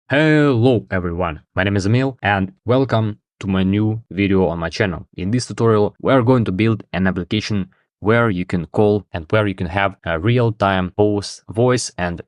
Hello everyone, my name is Emil and welcome to my new video on my channel. In this tutorial, we are going to build an application where you can call and where you can have a real-time voice and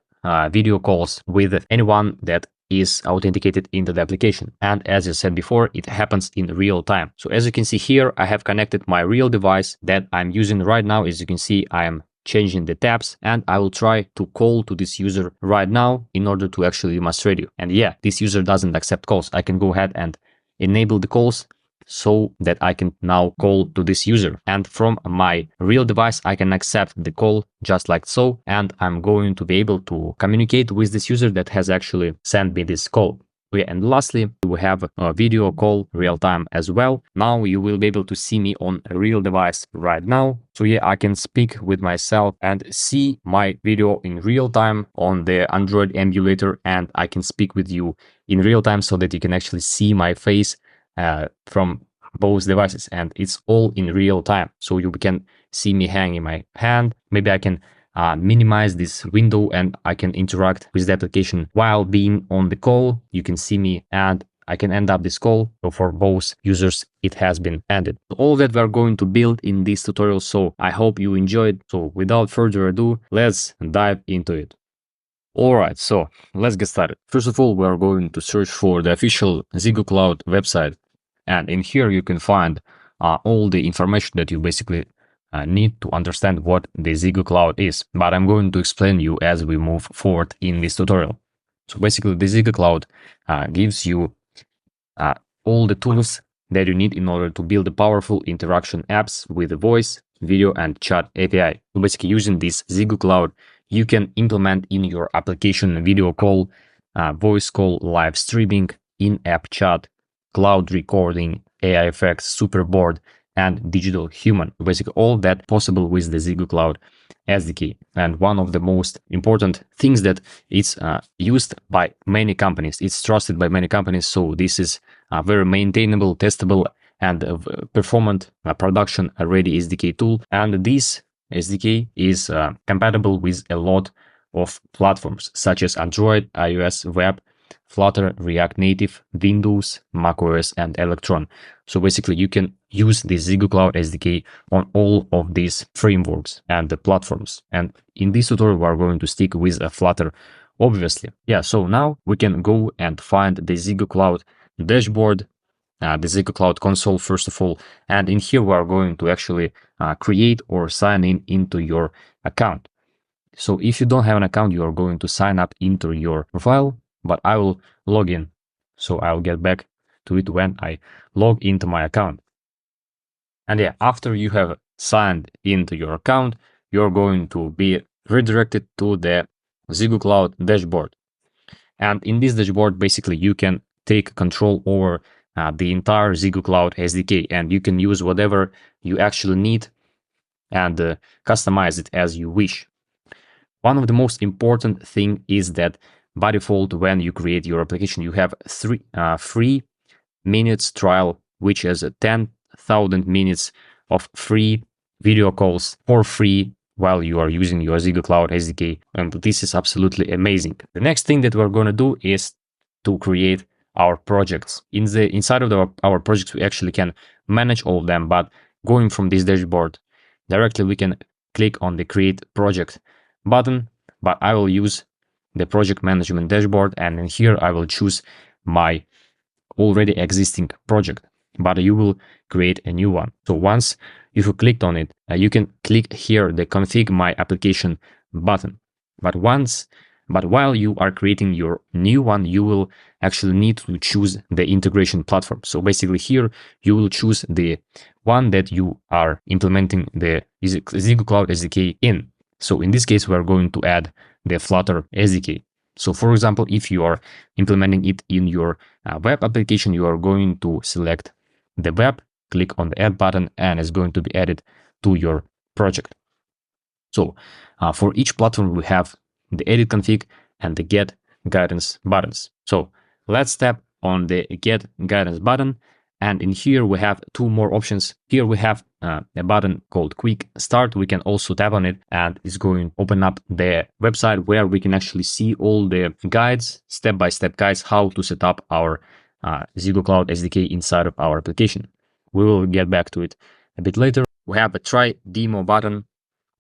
video calls with anyone that is authenticated into the application. And as I said before, it happens in real time. So as you can see here, I have connected my real device that I'm using right now. As you can see, I am changing the tabs, and I will try to call to this user right now in order to actually demonstrate you. And yeah, this user doesn't accept calls. I can go ahead and enable the calls so that I can now call to this user. And from my real device, I can accept the call just like so. And I'm going to be able to communicate with this user that has actually sent me this call. Yeah, and lastly, we have a video call real time as well. Now you will be able to see me on a real device right now. So yeah, I can speak with myself and see my video in real time on the Android emulator, and I can speak with you in real time so that you can actually see my face from both devices, and it's all in real time. So you can see me hanging my hand. Maybe I can minimize this window and I can interact with the application while being on the call. You can see me and I can end up this call. So for both users, it has been ended. All that we're going to build in this tutorial. So I hope you enjoyed. So without further ado, let's dive into it. Alright, so let's get started. First of all, we're going to search for the official ZEGOCLOUD website. And in here, you can find all the information that you basically need to understand what the ZEGOCLOUD is, but I'm going to explain you as we move forward in this tutorial. So basically, the ZEGOCLOUD gives you all the tools that you need in order to build the powerful interaction apps with the voice, video, and chat API. So basically, using this ZEGOCLOUD, you can implement in your application video call, voice call, live streaming, in-app chat, cloud recording, AI effects, superboard, and digital human. Basically all that possible with the ZEGOCLOUD SDK. And one of the most important things that it's used by many companies, it's trusted by many companies. So this is a very maintainable, testable, and performant production ready SDK tool. And this SDK is compatible with a lot of platforms such as Android, iOS, web, Flutter, React Native, Windows, macOS, and Electron. So basically, you can use the ZEGOCLOUD SDK on all of these frameworks and the platforms. And in this tutorial, we're going to stick with a Flutter, obviously. Yeah, so now we can go and find the ZEGOCLOUD dashboard, the ZEGOCLOUD console, first of all. And in here, we're going to actually create or sign in into your account. So if you don't have an account, you are going to sign up into your profile, but I will log in. So I'll get back to it when I log into my account. And yeah, after you have signed into your account, you're going to be redirected to the ZEGOCLOUD dashboard. And in this dashboard, basically, you can take control over the entire ZEGOCLOUD SDK, and you can use whatever you actually need and customize it as you wish. One of the most important thing is that by default, when you create your application, you have 3 minutes trial, which is 10,000 minutes of free video calls for free while you are using your ZEGOCLOUD SDK. And this is absolutely amazing. The next thing that we're going to do is to create our projects. Inside of our projects, we actually can manage all of them, but going from this dashboard directly, we can click on the Create Project button, but I will use the project management dashboard, and in here I will choose my already existing project, but you will create a new one. So once if you clicked on it, you can click here the config my application button. But while you are creating your new one, you will actually need to choose the integration platform. So basically here you will choose the one that you are implementing the ZEGOCLOUD SDK in. So in this case, we're going to add the Flutter SDK. So for example, if you are implementing it in your web application, you are going to select the web, click on the add button, and it's going to be added to your project. So for each platform, we have the edit config and the get guidance buttons. So let's tap on the get guidance button, And in here, we have two more options. Here we have a button called Quick Start. We can also tap on it, and it's going to open up the website where we can actually see all the guides, step-by-step guides, how to set up our ZEGOCLOUD SDK inside of our application. We will get back to it a bit later. We have a Try Demo button,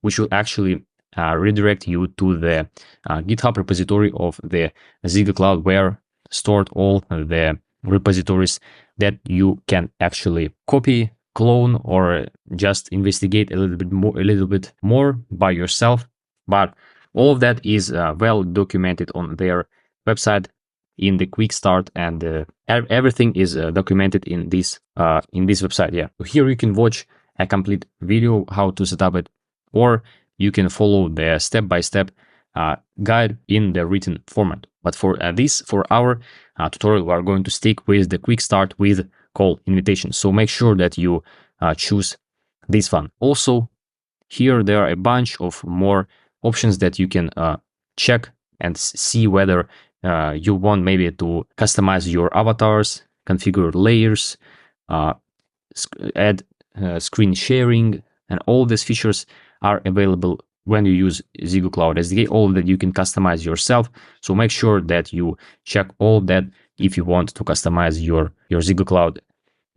which will actually redirect you to the GitHub repository of the ZEGOCLOUD, where stored all the repositories that you can actually copy, clone, or just investigate a little bit more by yourself. But all of that is well documented on their website in the quick start, and everything is documented in this website. Yeah, so here you can watch a complete video how to set up it, or you can follow the step-by-step guide in the written format. But for our tutorial, we are going to stick with the quick start with call invitation. So make sure that you choose this one. Also, here there are a bunch of more options that you can check and see whether you want maybe to customize your avatars, configure layers, add screen sharing, and all these features are available when you use ZEGOCLOUD SDK. All that you can customize yourself. So make sure that you check all that if you want to customize your ZEGOCLOUD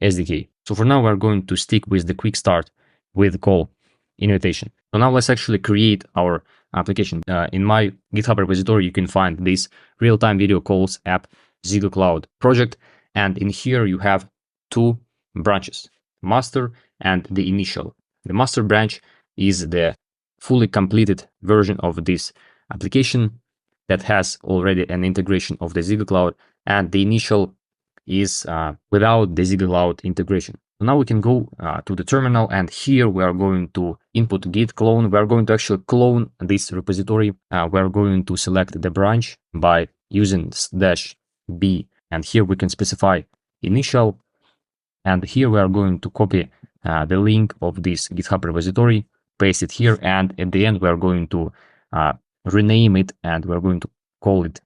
SDK. So for now, we're going to stick with the quick start with call invitation. So now let's actually create our application. In my GitHub repository, you can find this real-time video calls app ZEGOCLOUD project. And in here, you have two branches, master and the initial. The master branch is the fully completed version of this application that has already an integration of the ZEGOCLOUD, and the initial is without the ZEGOCLOUD integration. So now we can go to the terminal, and here we are going to input git clone. We are going to actually clone this repository. We are going to select the branch by using -b, and here we can specify initial, and here we are going to copy the link of this GitHub repository, paste it here, and at the end we are going to rename it, and we're going to call it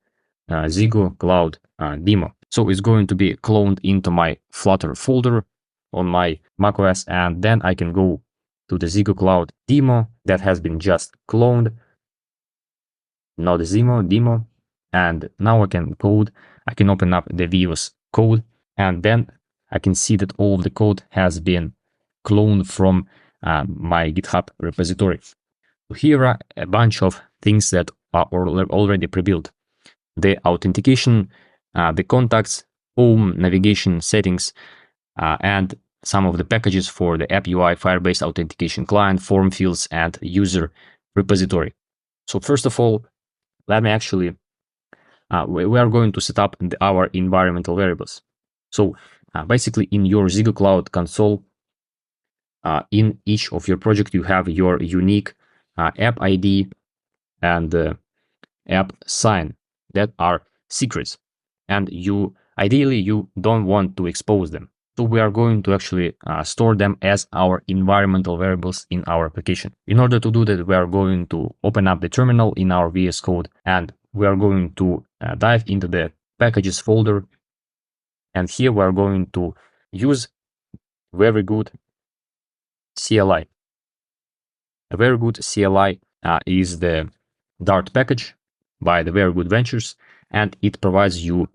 ZEGOCLOUD demo. So it's going to be cloned into my Flutter folder on my macOS, and then I can go to the ZEGOCLOUD demo that has been just cloned, not the demo, and now I can code. I can open up the VS Code, and then I can see that all of the code has been cloned from my GitHub repository. So here are a bunch of things that are already pre-built: the authentication, the contacts, home, navigation, settings, and some of the packages for the app UI, Firebase Authentication Client, form fields, and user repository. So first of all, let me actually, we are going to set up our environmental variables. So basically in your ZEGOCLOUD console, in each of your project, you have your unique app ID and app sign that are secrets, and ideally you don't want to expose them. So we are going to actually store them as our environmental variables in our application. In order to do that, we are going to open up the terminal in our VS Code, and we are going to dive into the packages folder. And here we are going to use very good CLI. A very good CLI is the Dart package by the Very Good Ventures, and it provides you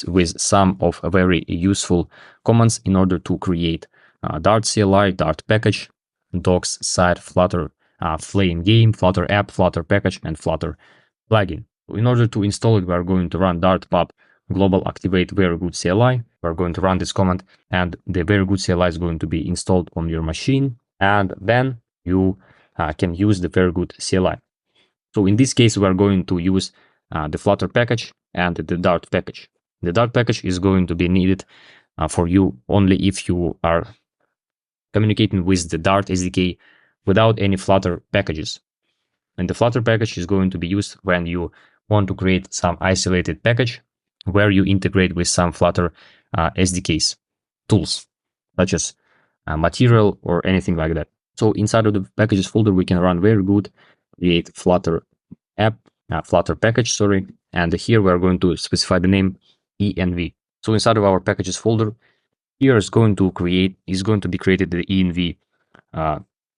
with some of very useful commands in order to create Dart CLI, Dart package, docs, site, Flutter, Flame game, Flutter app, Flutter package, and Flutter plugin. In order to install it, we are going to run dart pub global activate very good CLI. We're going to run this command, and the very good CLI is going to be installed on your machine, and then you can use the very good CLI. So in this case, we are going to use the Flutter package and the Dart package. The Dart package is going to be needed for you only if you are communicating with the Dart SDK without any Flutter packages. And the Flutter package is going to be used when you want to create some isolated package where you integrate with some Flutter SDKs tools, such as material or anything like that. So inside of the packages folder, we can run very good, create Flutter app, Flutter package, sorry. And here we are going to specify the name env. So inside of our packages folder, Here is going to be created the env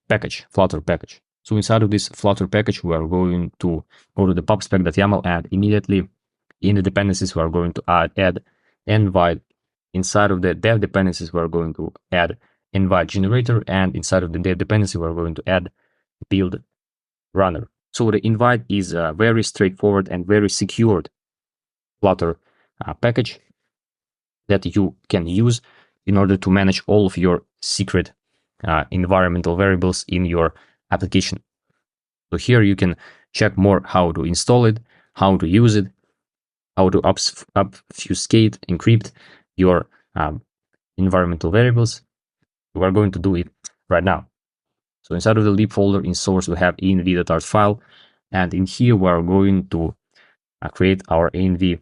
package, Flutter package. So inside of this Flutter package, we are going to go to the pubspec.yaml, and immediately in the dependencies, we are going to add invite. Inside of the dev dependencies, we are going to add invite generator, and inside of the dev dependency, we are going to add build runner. So the invite is a very straightforward and very secured Flutter package that you can use in order to manage all of your secret environmental variables in your application. So here you can check more how to install it, how to use it, how to obfuscate, encrypt your environmental variables. We are going to do it right now. So inside of the lib folder in source, we have env.art file. And in here, we are going to create our env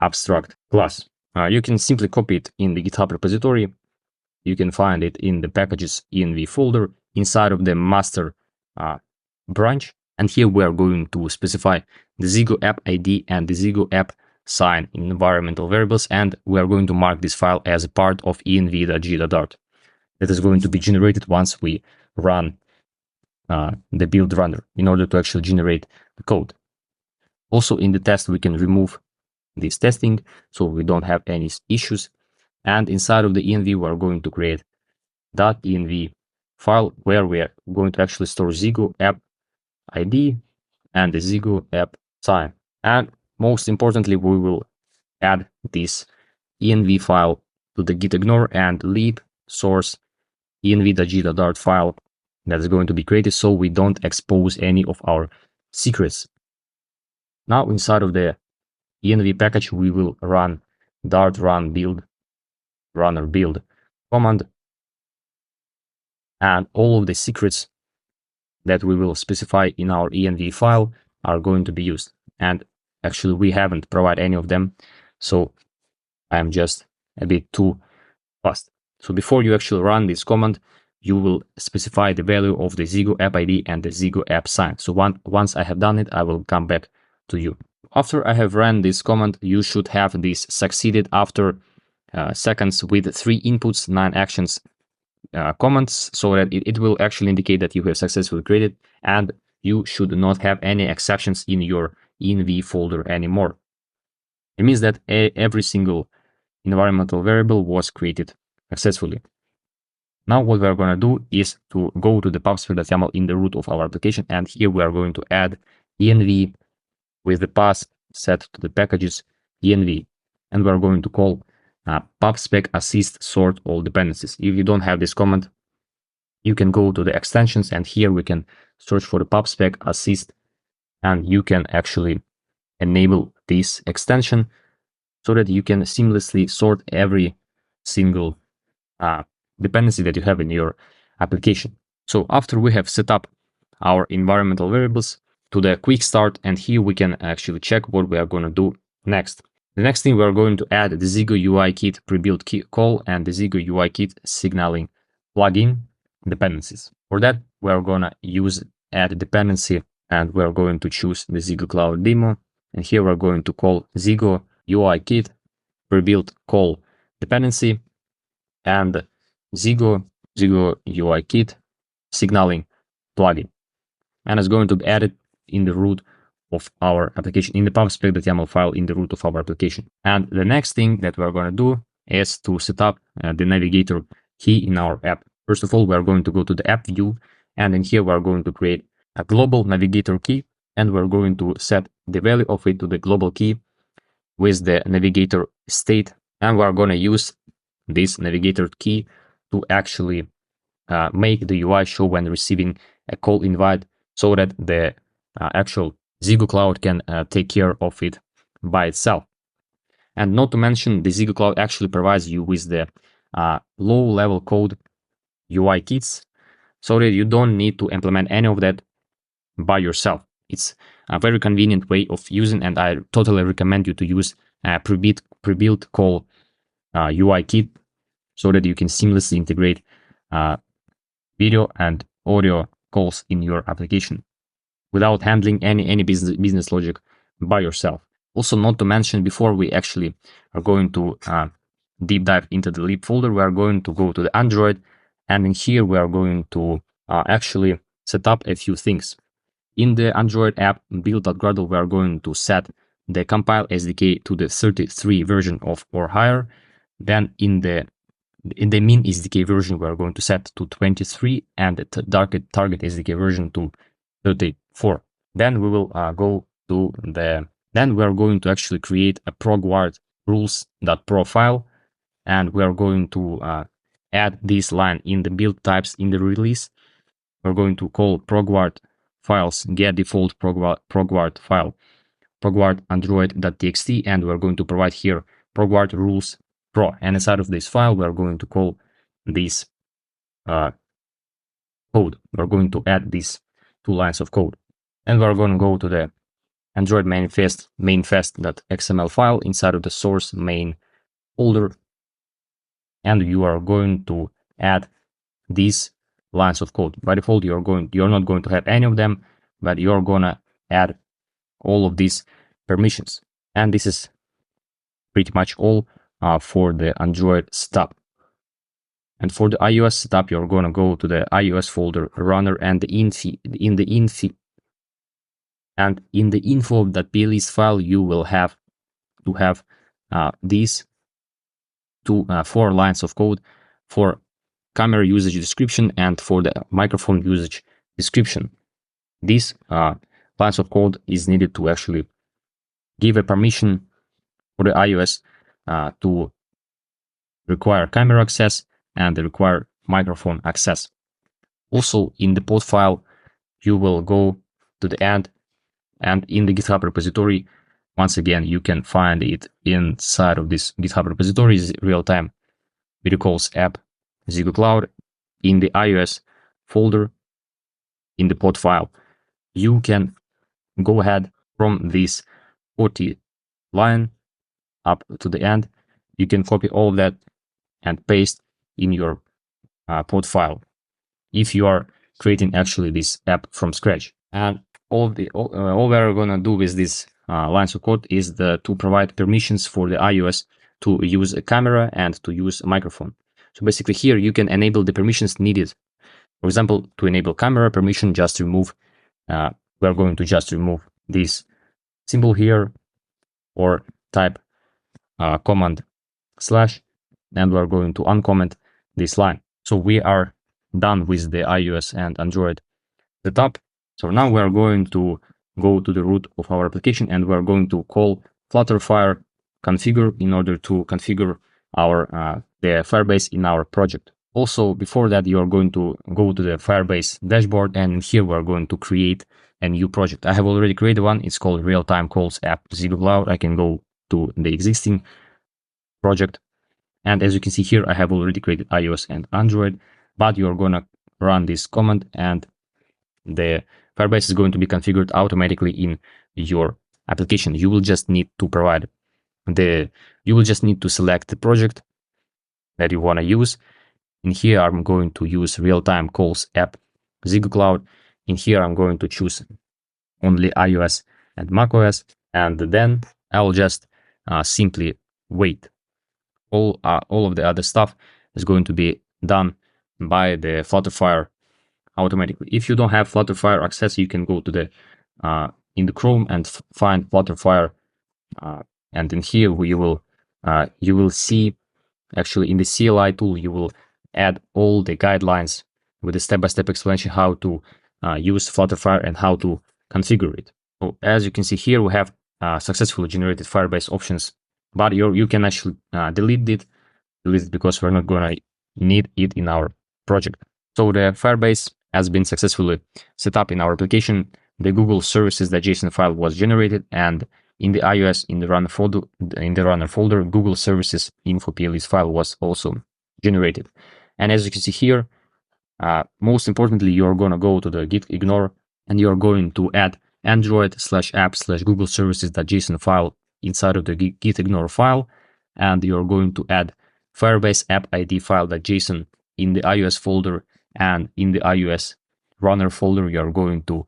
abstract class. You can simply copy it in the GitHub repository. You can find it in the packages env folder inside of the master branch. And here we are going to specify the Zego app ID and the Zego app sign in environmental variables. And we are going to mark this file as a part of env.g.dart. That is going to be generated once we run the build runner in order to actually generate the code. Also in the test, we can remove this testing so we don't have any issues. And inside of the env, we are going to create .env file where we are going to actually store Zego app ID and the Zego app sign. And most importantly, we will add this env file to the gitignore and lib source env.g.dart file that is going to be created so we don't expose any of our secrets. Now inside of the env package, we will run dart run build runner build command, and all of the secrets that we will specify in our env file are going to be used. And actually we haven't provided any of them, so I'm just a bit too fast. So before you actually run this command, you will specify the value of the Zego app ID and the Zego app sign. So once I have done it, I will come back to you. After I have run this command, you should have this succeeded after seconds with 3 inputs, 9 actions comments, so that it will actually indicate that you have successfully created, and you should not have any exceptions in your env folder anymore. It means that every single environmental variable was created successfully. Now what we are going to do is to go to the pubspec.yaml in the root of our application, and here we are going to add env with the path set to the packages env, and we are going to call pubspec assist sort all dependencies. If you don't have this command, you can go to the extensions, and here we can search for the pubspec assist, and you can actually enable this extension so that you can seamlessly sort every single dependency that you have in your application. So after we have set up our environmental variables to the quick start, and here we can actually check what we are going to do next. The next thing, we are going to add the Zego UI Kit pre-built call and the Zego UI Kit signaling plugin dependencies. For that, we are going to use add dependency, and we are going to choose the ZEGOCLOUD demo. And here we're going to call Zego UI Kit pre-built call dependency and Zego UI Kit signaling plugin. And it's going to be added in the root of our application, in the pubspec.yaml file in the root of our application. And the next thing that we're going to do is to set up the navigator key in our app. First of all, we're going to go to the app view, and in here we're going to create a global navigator key, and we're going to set the value of it to the global key with the navigator state, and we're going to use this navigator key to actually make the UI show when receiving a call invite, so that the actual ZEGOCLOUD can take care of it by itself. And not to mention, the ZEGOCLOUD actually provides you with the low-level code UI kits, so that you don't need to implement any of that by yourself. It's a very convenient way of using, and I totally recommend you to use a pre-built call UI kit, so that you can seamlessly integrate video and audio calls in your application without handling any business logic by yourself. Also, not to mention, before we actually are going to deep dive into the lib folder, we are going to go to the Android, and in here we are going to actually set up a few things. In the Android app build.gradle, we are going to set the compile SDK to the 33 version of or higher. Then in the min SDK version, we are going to set to 23 and the target SDK version to 34. Then we will go to then we are going to actually create a progward rules.pro file, and we are going to add this line in the build types in the release. We're going to call progward files get default progward file progward android.txt, and we're going to provide here progward rules pro, and inside of this file we're going to call this code. We're going to add these 2 lines of code, and we're going to go to the Android mainfest.xml file inside of the source main folder, and you are going to add these lines of code. By default, you're not going to have any of them, but you're gonna add all of these permissions. And this is pretty much all for the Android setup. And for the iOS setup, you're gonna go to the iOS folder runner and in the info.plist file, you will have to have these 4 lines of code for camera usage description and for the microphone usage description. This lines of code is needed to actually give a permission for the iOS to require camera access and require microphone access. Also, in the pod file, you will go to the end, and in the GitHub repository, once again, you can find it inside of this GitHub repository, real-time video calls app ZEGOCLOUD. In the iOS folder, in the pod file, you can go ahead from this 40 line up to the end. You can copy all of that and paste in your pod file if you are creating actually this app from scratch. And all we're gonna do with these lines of code is to provide permissions for the iOS to use a camera and to use a microphone. So basically here you can enable the permissions needed. For example, to enable camera permission, just remove, we're going to just remove this symbol here, or type command / and we're going to uncomment this line. So we are done with the iOS and Android setup. So now we're going to go to the root of our application, and we're going to call Flutter Fire configure in order to configure our the Firebase in our project. Also, before that, you're going to go to the Firebase dashboard, and here we're going to create a new project. I have already created one. It's called real-time calls app ZEGOCLOUD. I can go to the existing project, and as you can see here, I have already created iOS and Android, but you're gonna run this command and the Firebase is going to be configured automatically in your application. You will just need to select the project that you want to use. In here, I'm going to use real-time calls app ZEGOCLOUD. In here, I'm going to choose only iOS and macOS, and then I'll just simply wait. All of the other stuff is going to be done by the Flutterfire automatically. If you don't have Flutterfire access, you can go to the in the Chrome and find Flutterfire, and in here you will see actually in the CLI tool you will add all the guidelines with a step-by-step explanation how to use Flutterfire and how to configure it. So as you can see here, we have successfully generated Firebase options, but you can actually delete it because we're not gonna need it in our project. So the Firebase has been successfully set up in our application. The Google services.json file was generated, and in the iOS in the runner folder, Google services info.plist file was also generated. And as you can see here, most importantly, you're gonna go to the git ignore, and you're going to add android/app/Google services.json file inside of the git ignore file, and you're going to add Firebase app ID file.json in the iOS folder, and in the iOS runner folder, you're going to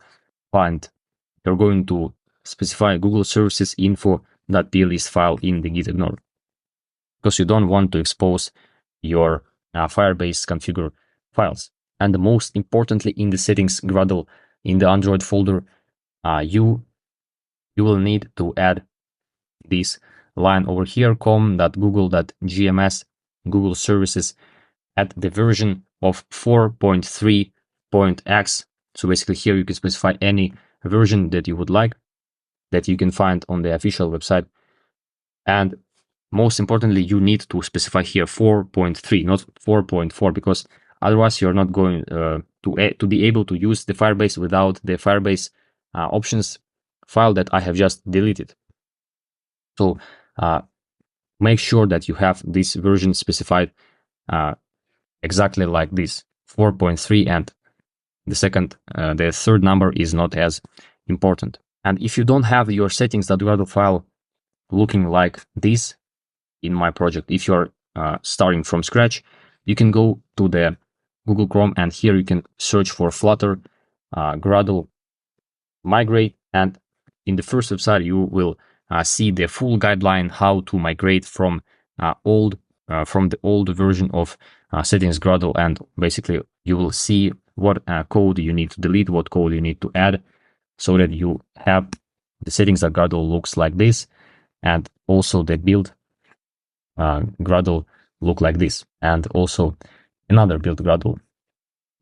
specify Google services info.plist file in the git ignore. because you don't want to expose your Firebase configure files. And most importantly, in the settings Gradle in the Android folder, you will need to add this line over here, com.google.gms, Google services, at the version of 4.3.x. So basically here you can specify any version that you would like, that you can find on the official website. And most importantly, you need to specify here 4.3, not 4.4, because otherwise you're not going to be able to use the Firebase without the Firebase options file that I have just deleted. So make sure that you have this version specified exactly like this, 4.3, and the third number is not as important. And if you don't have your settings.gradle file looking like this in my project, if you're starting from scratch, you can go to the Google Chrome, and here you can search for Flutter Gradle migrate, and in the first website you will see the full guideline how to migrate from the old version of settings Gradle, and basically you will see what code you need to delete, what code you need to add, so that you have the settings.gradle looks like this, and also the build Gradle look like this, and also another build Gradle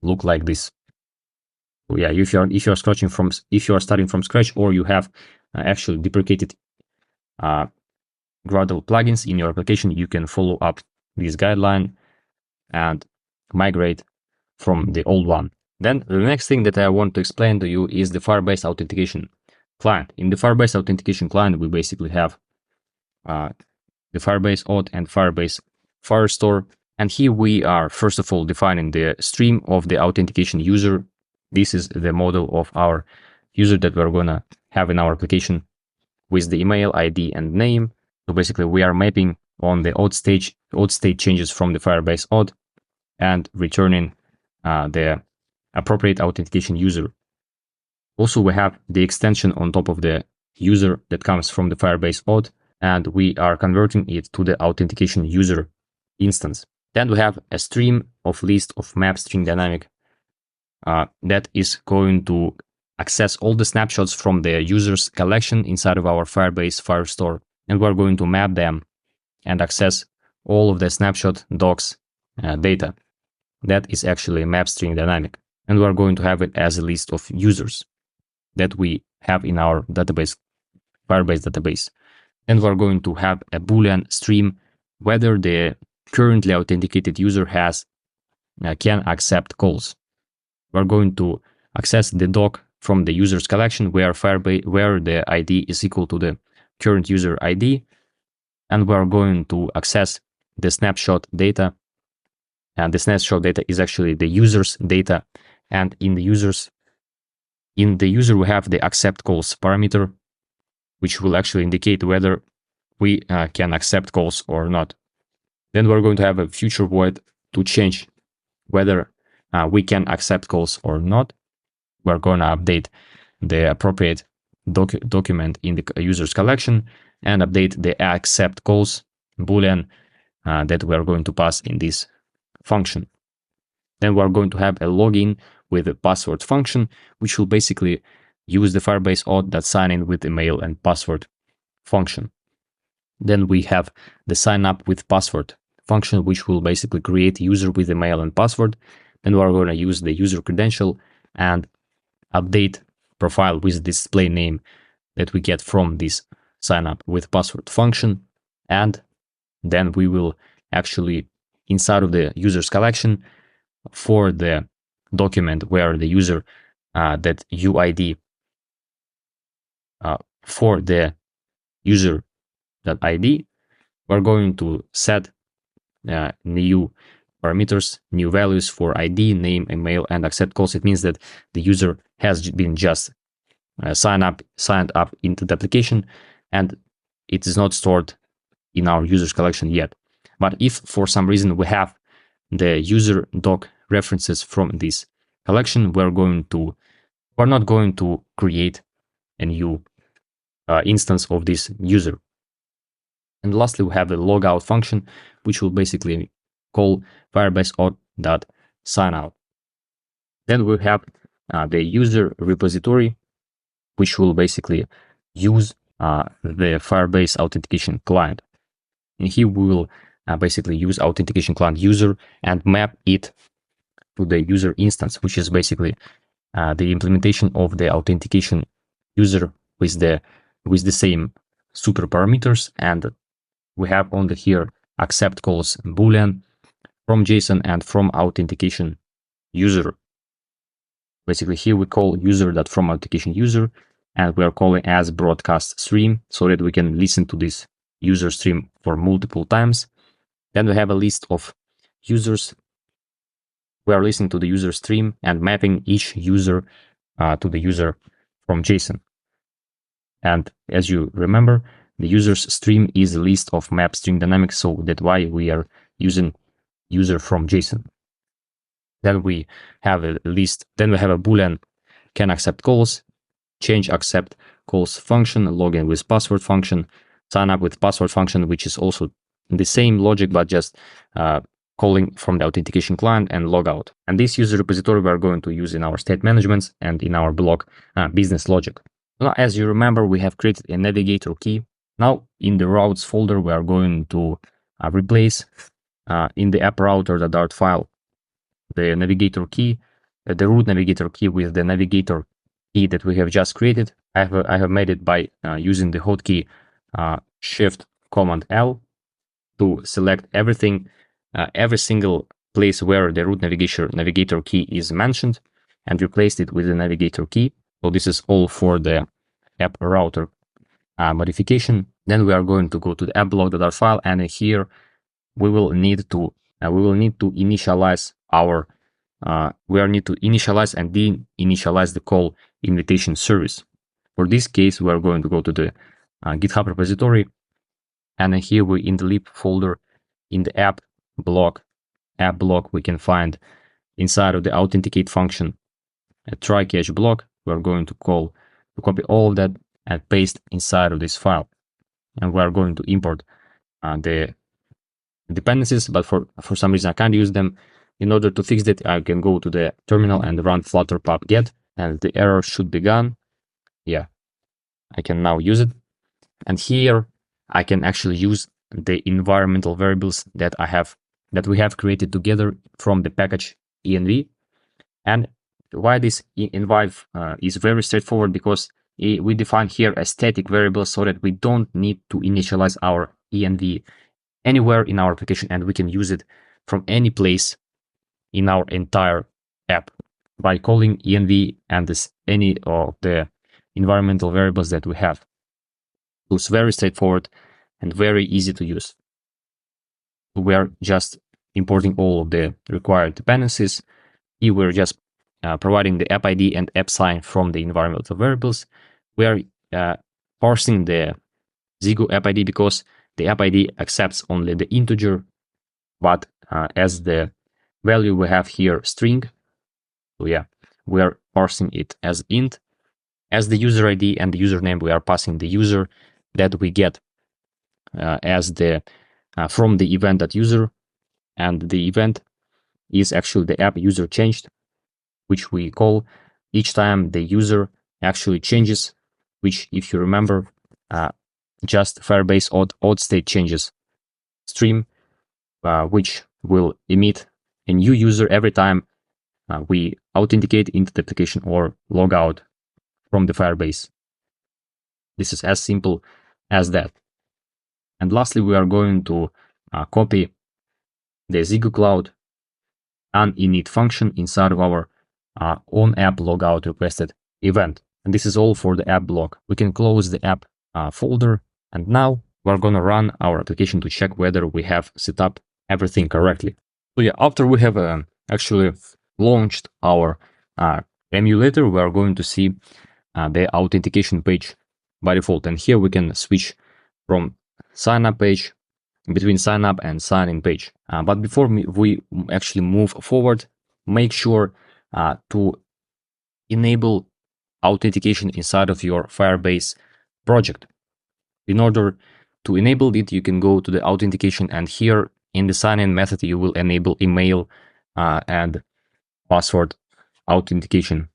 look like this. So yeah, if you're starting from scratch, or you have actually deprecated Gradle plugins in your application, you can follow up this guideline and migrate from the old one. Then the next thing that I want to explain to you is the Firebase Authentication client. In the Firebase Authentication client, we basically have the Firebase Auth and Firebase Firestore. And here we are, first of all, defining the stream of the authentication user. This is the model of our user that we're going to have in our application with the email, ID, and name. So basically, we are mapping on the auth state changes from the Firebase Auth and returning the appropriate authentication user. Also, we have the extension on top of the user that comes from the Firebase Auth, and we are converting it to the authentication user instance. Then we have a stream of list of map string dynamic that is going to access all the snapshots from the user's collection inside of our Firebase Firestore, and we're going to map them and access all of the snapshot docs data. That is actually a map string dynamic, and we're going to have it as a list of users that we have in our database, Firebase database. And we're going to have a Boolean stream whether the currently authenticated user can accept calls. We're going to access the doc from the user's collection where the ID is equal to the current user ID, and we're going to access the snapshot data. And the snapshot data is actually the user's data, and in the user we have the accept calls parameter, which will actually indicate whether we can accept calls or not. Then we're going to have a future void to change whether we can accept calls or not. We're going to update the appropriate document in the user's collection and update the accept calls Boolean that we're going to pass in this function. Then we're going to have a login with a password function, which will basically use the Firebase Auth.sign-in with email and password function. Then we have the sign up with password function, which will basically create user with email and password. Then we're going to use the user credential and update profile with display name that we get from this sign up with password function. And then we will actually, inside of the user's collection, for the document where the user that UID for the user that ID, we're going to set new parameters, new values for ID, name, email, and accept calls. It means that the user has been just signed up into the application, and it is not stored in our users collection yet. But if for some reason we have the user doc references from this collection, we're not going to create a new instance of this user. And lastly, we have the logout function, which will basically call FirebaseOptions.signout. Then we have the user repository, which will basically use the Firebase authentication client. And here we will basically use authentication client user and map it to the user instance, which is basically the implementation of the authentication user with the same super parameters. And we have on the here accept calls boolean from JSON and from authentication user. Basically here we call user.from authentication user, and we are calling as broadcast stream so that we can listen to this user stream for multiple times. Then we have a list of users. We are listening to the user stream and mapping each user to the user from JSON. And as you remember, the user's stream is a list of map string dynamics, so that's why we are using user from JSON. Then we have a list. Then we have a boolean can accept calls, change accept calls function, login with password function, sign up with password function, which is also the same logic, but just calling from the authentication client, and logout. And this user repository we are going to use in our state management and in our blog business logic. Now, as you remember, we have created a navigator key. Now in the routes folder, we are going to replace in the app router.dart file the navigator key, the root navigator key with the navigator key that we have just created. I have made it by using the hotkey Shift Command L to select everything, every single place where the root navigator key is mentioned, and replaced it with the navigator key. So this is all for the app router modification. Then we are going to go to the app.blog.dart file, and here we will need to initialize our need to initialize and de-initialize the call invitation service. For this case, we are going to go to the GitHub repository, and here we in the lib folder in the app block we can find inside of the authenticate function a try catch block. We are going to copy all of that and paste inside of this file, and we are going to import the dependencies, but for some reason I can't use them. In order to fix that, I can go to the terminal and run flutter pub get, and the error should be gone. Yeah, I can now use it. And here I can actually use the environmental variables that we have created together from the package env. And why this env is very straightforward, because we define here a static variable so that we don't need to initialize our env anywhere in our application, and we can use it from any place in our entire app by calling env and any of the environmental variables that we have. So it's very straightforward and very easy to use. We are just importing all of the required dependencies. Here we're just providing the app ID and app sign from the environmental variables. We are parsing the Zego app ID because the app ID accepts only the integer, but as the value we have here string. So yeah, we are parsing it as int. As the user ID and the username, we are passing the user that we get as the from the event.user, and the event is actually the app user changed, which we call each time the user actually changes, which, if you remember, just Firebase odd state changes stream, which will emit a new user every time we authenticate into the application or log out from the Firebase. This is as simple as that. And lastly, we are going to copy the ZEGOCLOUD init function inside of our on app logout requested event. And this is all for the app block. We can close the app folder, and now we're going to run our application to check whether we have set up everything correctly. So yeah, after we have actually launched our emulator, we are going to see the authentication page by default. And here we can switch from sign up page between sign up and sign in page. But before we actually move forward, make sure to enable authentication inside of your Firebase project. In order To enable it, you can go to the authentication, and here in the sign-in method, you will enable email and password authentication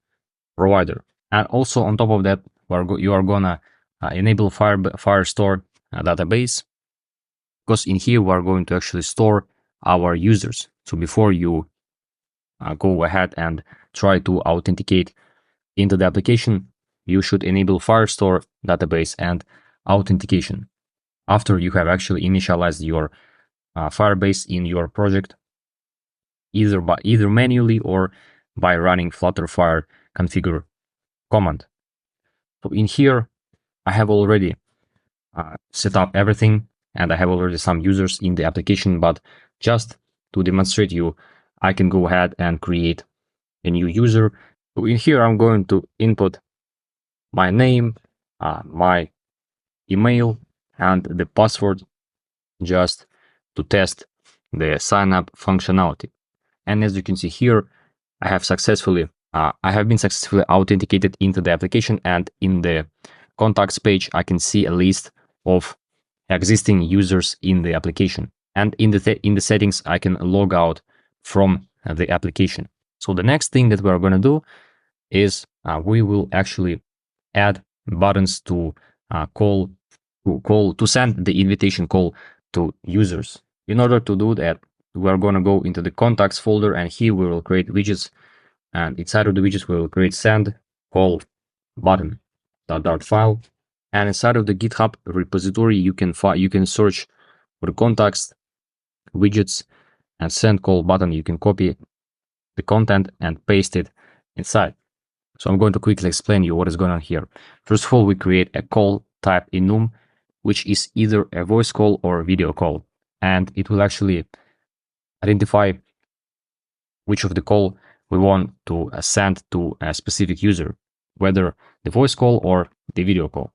provider. And also on top of that, you are gonna enable Firestore database, because in here we are going to actually store our users. So before you go ahead and try to authenticate into the application, you should enable Firestore database and authentication after you have actually initialized your Firebase in your project, either manually or by running Flutter Fire configure command. So in here, I have already set up everything, and I have already some users in the application, but just to demonstrate you, I can go ahead and create a new user. So in here, I'm going to input my name, my email, and the password just to test the sign up functionality. And as you can see here, I have been successfully authenticated into the application, and in the contacts page, I can see a list of existing users in the application. And in the settings, I can log out from the application. So the next thing that we're going to do is we will actually add buttons to send the invitation call to users. In order to do that, we're going to go into the contacts folder, and here we will create widgets, and inside of the widgets we will create send call button .dart file, and inside of the GitHub repository you can search for the contacts widgets and send call button. You can copy the content and paste it inside. So I'm going to quickly explain you what is going on here. First of all, we create a call type enum, which is either a voice call or a video call, and it will actually identify which of the call we want to send to a specific user, whether the voice call or the video call.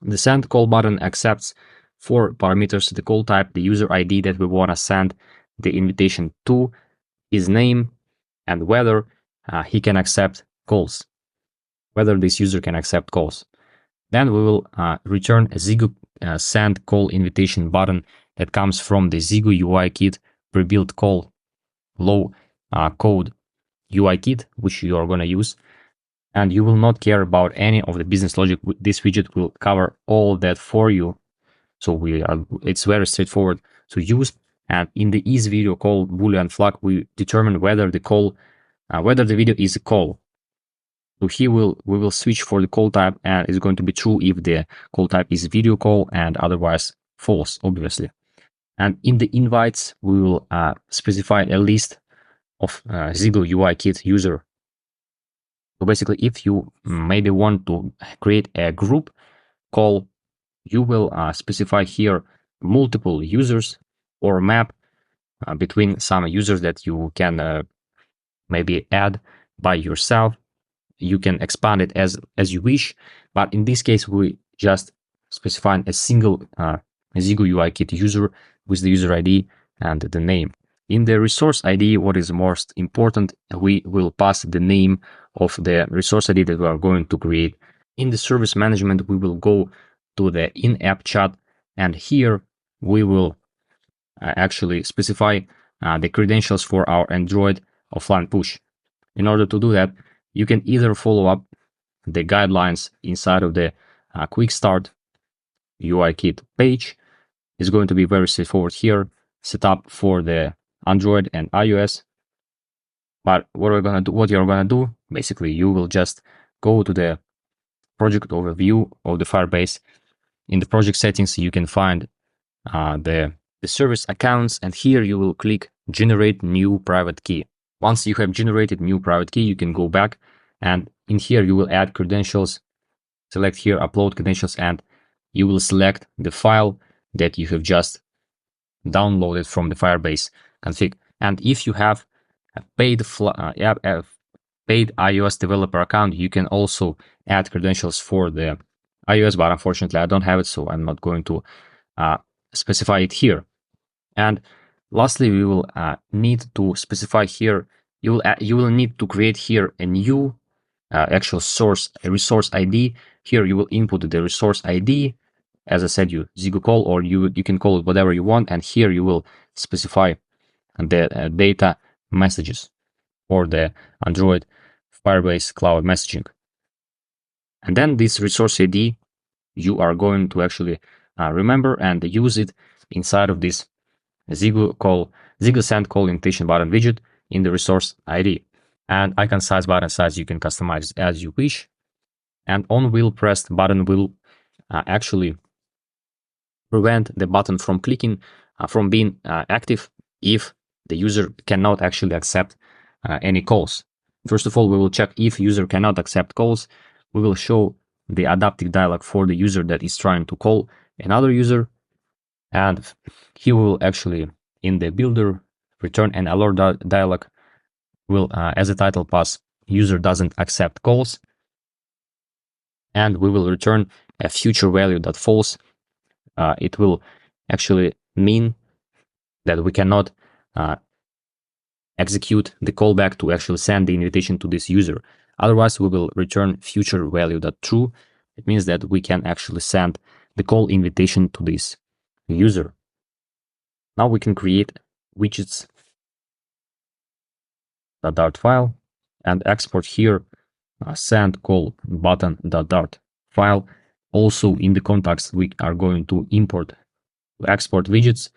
The send call button accepts 4 parameters: the call type, the user ID that we want to send the invitation to, his name, and whether he can accept calls, whether this user can accept calls. Then we will return a ZEGO send call invitation button that comes from the ZEGO UI kit pre-built call low code UI kit, which you are going to use. And you will not care about any of the business logic. This widget will cover all that for you. So it's very straightforward to use. And in the is video call Boolean flag, we determine whether the video is a call. So here we will switch for the call type, and it's going to be true if the call type is video call, and otherwise false, obviously. And in the invites, we will specify a list of ZEGO UI kit user. So basically, if you maybe want to create a group call, you will specify here multiple users or map between some users that you can maybe add by yourself. You can expand it as you wish, but in this case, we just specify a single ZEGO UI kit user with the user ID and the name. In the resource ID, what is most important, we will pass the name of the resource ID that we are going to create. In the service management, we will go to the in-app chat, and here we will actually specify the credentials for our Android offline push. In order to do that, you can either follow up the guidelines inside of the quick start UI kit page. It's going to be very straightforward here, set up for the Android and iOS. But what you're gonna do, basically, you will just go to the project overview of the Firebase. In the project settings, you can find the service accounts, and here you will click generate new private key. Once you have generated new private key, you can go back, and in here you will add credentials. Select here upload credentials, and you will select the file that you have just downloaded from the Firebase config. And if you have a paid iOS developer account, you can also add credentials for the iOS, but unfortunately I don't have it, so I'm not going to specify it here. And lastly, we will need to specify here, you will need to create here a new actual resource ID. Here you will input the resource ID as I said, ZEGOCLOUD, or you can call it whatever you want. And here you will specify the data messages or the Android Firebase Cloud messaging. And then this resource ID, you are going to actually remember and use it inside of this ZEGO send call invitation button widget in the resource ID. And icon size, button size, you can customize as you wish. And on wheel pressed button will actually prevent the button from clicking, from being active if the user cannot actually accept any calls. First of all, we will check if user cannot accept calls. We will show the adaptive dialog for the user that is trying to call another user. And he will actually, in the builder, return an alert dialog. Will, as a title pass, user doesn't accept calls. And we will return a future value that false. It will actually mean that we cannot execute the callback to actually send the invitation to this user. Otherwise, we will return future value that true. It means that we can actually send the call invitation to this user. Now we can create widgets .dart file and export here send call button .dart file. Also in the context, we are going to import to export widgets.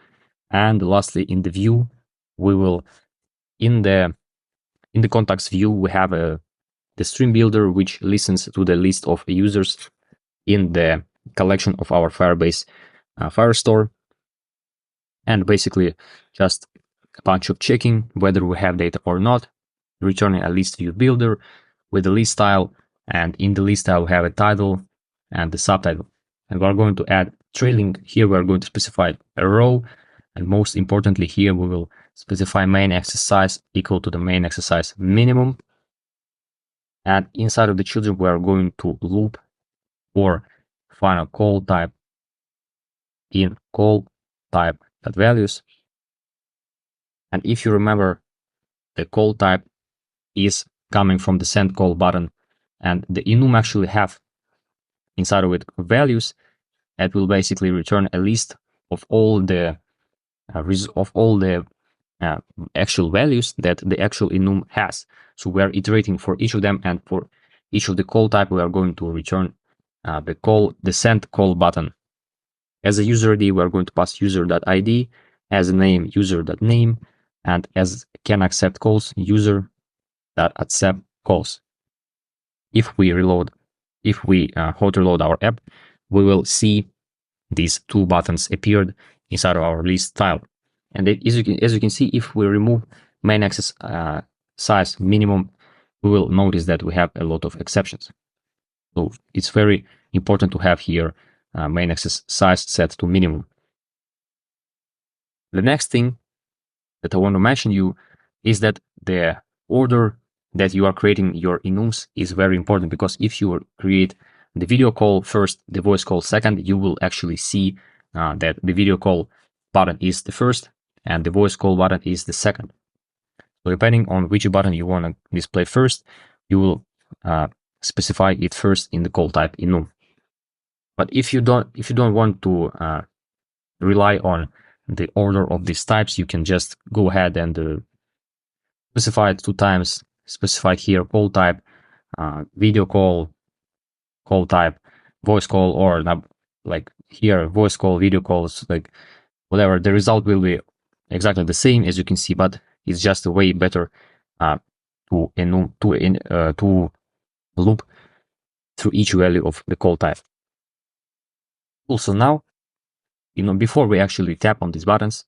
And lastly, in the view, we will in the context view, we have the stream builder, which listens to the list of users in the collection of our Firebase Firestore. And basically just a bunch of checking whether we have data or not, returning a list view builder with the list style. And in the list style, we have a title and the subtitle. And we're going to add trailing. Here we're going to specify a row. And most importantly, here we will specify main access size equal to the main access size minimum. And inside of the children, we are going to loop or final call type in call type values. And if you remember, the call type is coming from the send call button, and the enum actually have inside of it values that will basically return a list of all the actual values that the actual enum has. So we are iterating for each of them, and for each of the call type, we are going to return the send call button. As a user ID, we are going to pass user.id, as a name user.name, and as can accept calls user.accept calls. If we hot reload our app, we will see these two buttons appeared inside of our list style. And as you can see, if we remove main access size minimum, we will notice that we have a lot of exceptions. So it's very important to have here main access size set to minimum. The next thing that I want to mention you is that the order that you are creating your enums is very important, because if you create the video call first, the voice call second, you will actually see that the video call button is the first and the voice call button is the second. So depending on which button you want to display first, you will specify it first in the call type enum. But if you don't want to rely on the order of these types, you can just go ahead and specify it 2 times. Specify here call type, video call type, voice call, or like here voice call, video calls, like whatever. The result will be exactly the same as you can see, but it's just a way better to loop through each value of the call type. Also now, before we actually tap on these buttons,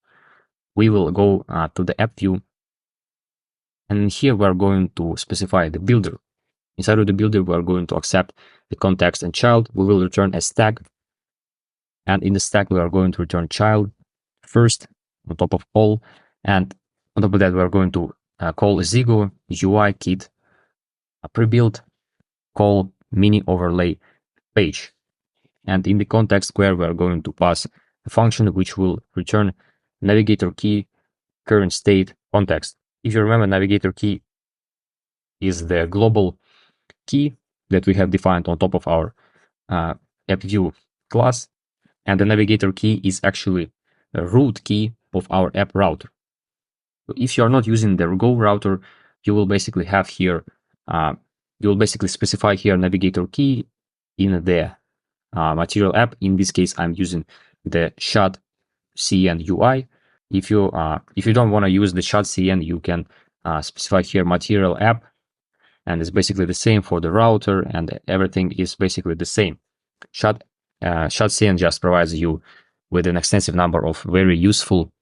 we will go to the app view, and here we are going to specify the builder. Inside of the builder, we are going to accept the context and child. We will return a stack, and in the stack, we are going to return child first on top of all, and on top of that, we are going to call Zego UI kit pre-built call mini overlay page. And in the context square, we are going to pass a function which will return navigator key current state context. If you remember, navigator key is the global key that we have defined on top of our app view class. And the navigator key is actually a root key of our app router. So if you are not using the Go router, you will basically have here, you will basically specify here navigator key in the material app. In this case, I'm using the SHAD CN UI. If you don't want to use the SHAD CN, you can specify here material app, and it's basically the same for the router, and everything is basically the same. SHAD CN just provides you with an extensive number of very useful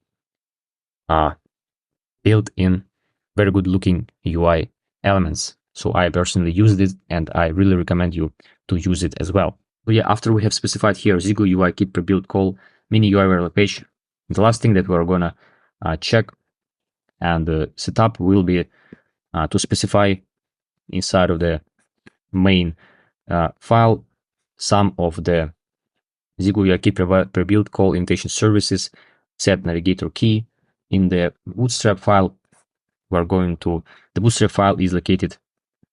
built-in, very good looking UI elements. So I personally used it, and I really recommend you to use it as well. So yeah, after we have specified here Zego UI kit pre-built call mini UI location, the last thing that we're gonna check and set up will be to specify inside of the main file some of the Zego UI kit pre-built call invitation services, set navigator key. In the Bootstrap file, we're going to, the Bootstrap file is located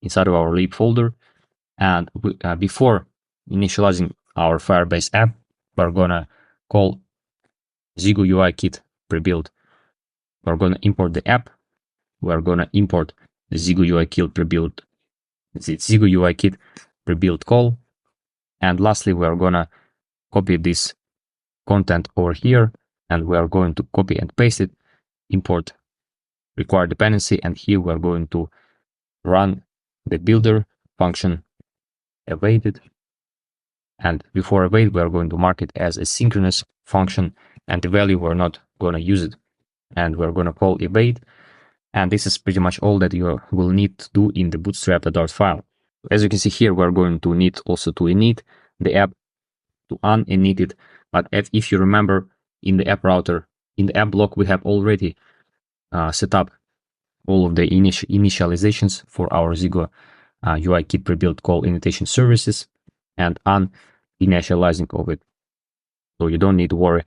inside of our lib folder. And before initializing our Firebase app, we're gonna call Zego UI kit pre-built. We're gonna import the app. We're gonna import the Zego UI kit pre-built, Zego UI kit pre-built call. And lastly, we're gonna copy this content over here, and we are going to copy and paste it, import required dependency, and here we're going to run the builder function awaited. And before await, we are going to mark it as a synchronous function, and the value we're not going to use it. And we're going to call await. And this is pretty much all that you will need to do in the bootstrap.dart file. As you can see here, we're going to need also to init the app, to uninit it. But if you remember, in the app router, in the app block, we have already set up all of the initializations for our Zego UI kit pre-built call invitation services and uninitializing of it. So you don't need to worry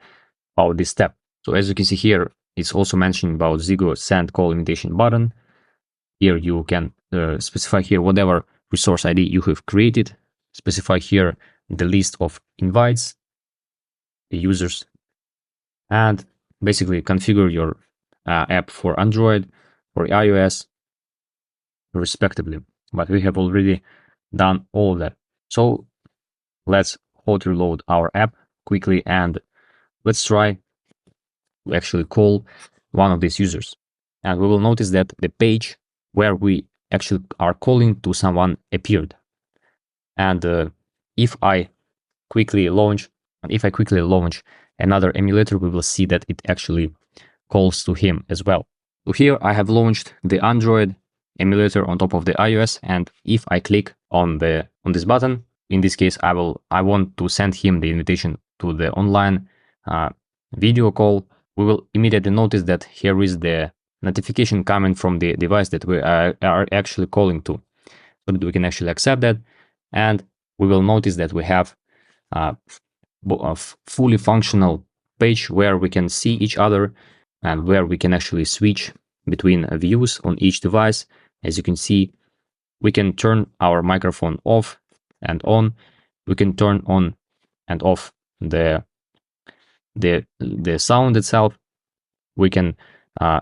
about this step. So as you can see here, it's also mentioning about Zego send call invitation button. Here you can specify here whatever resource ID you have created, specify here the list of invites, the users, and basically configure your app for Android or iOS respectively. But we have already done all of that. So let's hot reload our app quickly, and let's try to actually call one of these users. And we will notice that the page where we actually are calling to someone appeared. And if I quickly launch another emulator, we will see that it actually calls to him as well. So here I have launched the Android emulator on top of the iOS, and if I click on this button, in this case I want to send him the invitation to the online video call, we will immediately notice that here is the notification coming from the device that we are actually calling to, so that we can actually accept that, and we will notice that we have a fully functional page where we can see each other and where we can actually switch between views on each device. As you can see, we can turn our microphone off and on. We can turn on and off the sound itself. We can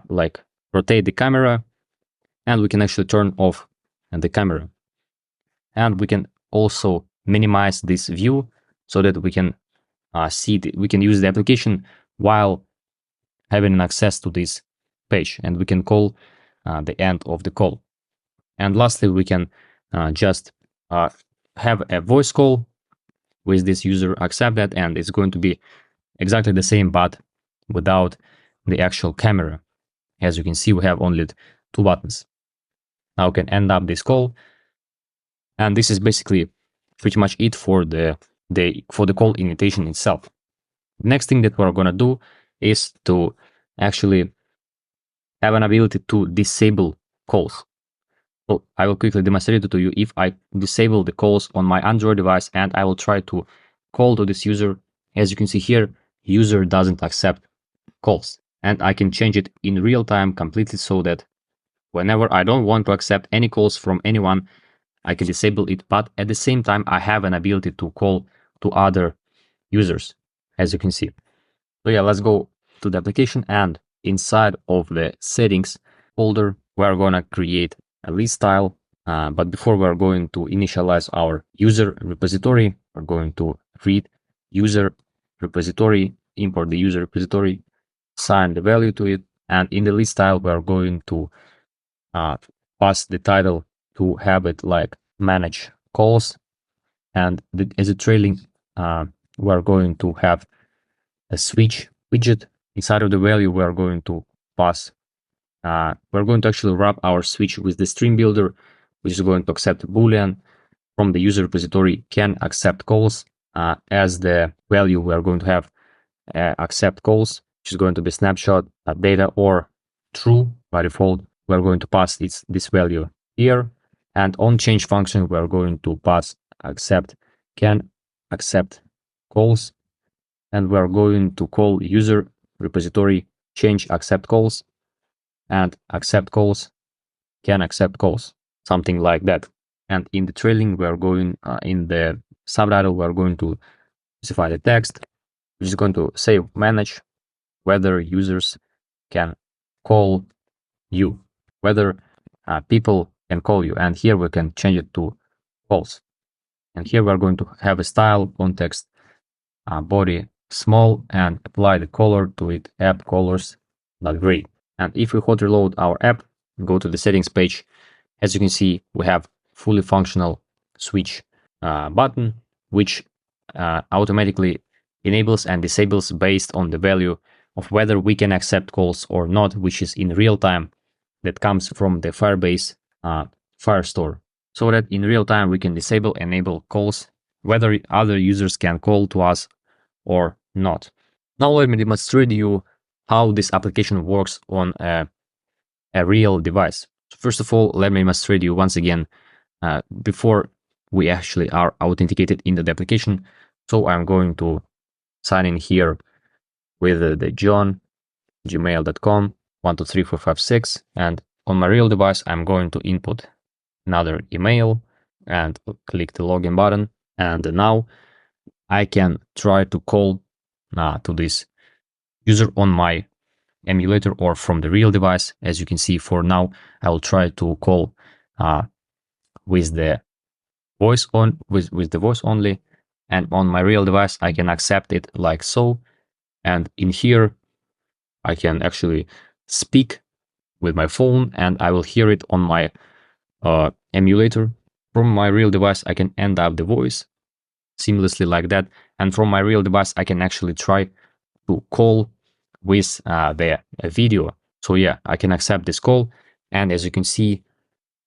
like rotate the camera, and we can actually turn off the camera. And we can also minimize this view so that we can we can use the application while having access to this page, and we can call the end of the call. And lastly, we can just have a voice call with this user, accept that, and it's going to be exactly the same, but without the actual camera. As you can see, we have only 2 buttons. Now we can end up this call, and this is basically pretty much it for the call invitation itself. Next thing that we're gonna do is to actually have an ability to disable calls. So I will quickly demonstrate it to you. If I disable the calls on my Android device and I will try to call to this user, as you can see here, user doesn't accept calls. And I can change it in real time completely, so that whenever I don't want to accept any calls from anyone, I can disable it. But at the same time, I have an ability to call to other users. as you can see. So yeah, let's go to the application, and inside of the settings folder, we're gonna create a list style. But before we're going to initialize our user repository, we're going to read user repository, import the user repository, assign the value to it, and in the list style, we're going to pass the title to have it like manage calls, and as a trailing, we're going to have a switch widget. Inside of the value, we're going to pass, we're going to actually wrap our switch with the stream builder, which is going to accept Boolean from the user repository can accept calls. As the value, we're going to have accept calls, which is going to be snapshot data or true by default. We're going to pass this value here, and on change function, we're going to pass accept can accept calls, and we're going to call user repository change accept calls, and accept calls can accept calls, something like that. And in the trailing, we're going in the subtitle, we're going to specify the text, which is going to say manage whether users can call you, whether people can call you, and here we can change it to calls. And here we're going to have a style context body small, and apply the color to it, app colors gray. And if we hot reload our app, go to the settings page, as you can see, we have fully functional switch button, which automatically enables and disables based on the value of whether we can accept calls or not, which is in real time, that comes from the Firebase Firestore, so that in real time we can disable, enable calls, whether other users can call to us or not. Now let me demonstrate you how this application works on a real device. So first of all, let me demonstrate you once again before we actually are authenticated into the application. So I'm going to sign in here with the John, gmail.com, 123456, and on my real device, I'm going to input another email and click the login button. And now I can try to call to this user on my emulator or from the real device. As you can see, for now, I will try to call with the voice on with the voice only, and on my real device, I can accept it like so. And in here, I can actually speak with my phone, and I will hear it on my emulator. From my real device, I can end up the voice seamlessly like that. And from my real device, I can actually try to call with the video. So yeah, I can accept this call. And as you can see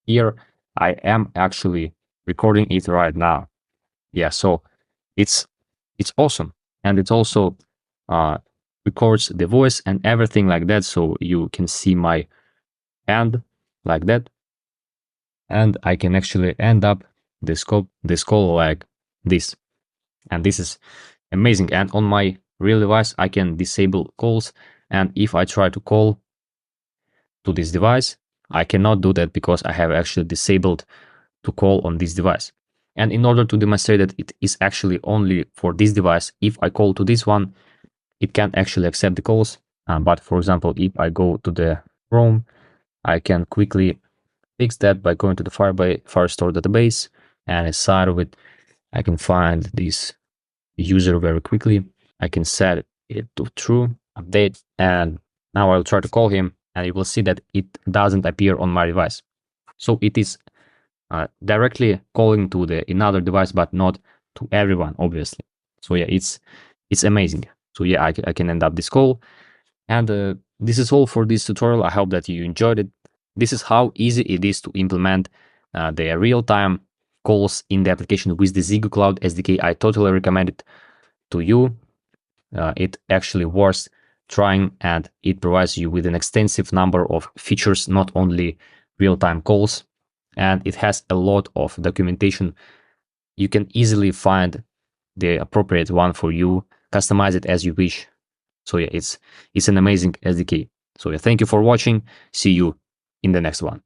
here, I am actually recording it right now. Yeah, so it's awesome. And it also records the voice and everything like that. So you can see my hand like that. And I can actually end up this call like this. And this is amazing. And on my real device, I can disable calls. And if I try to call to this device, I cannot do that because I have actually disabled to call on this device. And in order to demonstrate that it is actually only for this device, if I call to this one, it can actually accept the calls. But for example, if I go to the Chrome, I can quickly fix that by going to the Firestore database, and inside of it, I can find this user very quickly. I can set it to true, update, and now I'll try to call him, and you will see that it doesn't appear on my device. So it is directly calling to the another device, but not to everyone, obviously. So yeah, it's amazing. So yeah, I can end up this call. And this is all for this tutorial. I hope that you enjoyed it. This is how easy it is to implement the real-time calls in the application with the ZEGOCLOUD SDK. I totally recommend it to you. It actually worth trying, and it provides you with an extensive number of features, not only real-time calls, and it has a lot of documentation. You can easily find the appropriate one for you, customize it as you wish. So yeah, it's an amazing SDK. So yeah, thank you for watching. See you in the next one.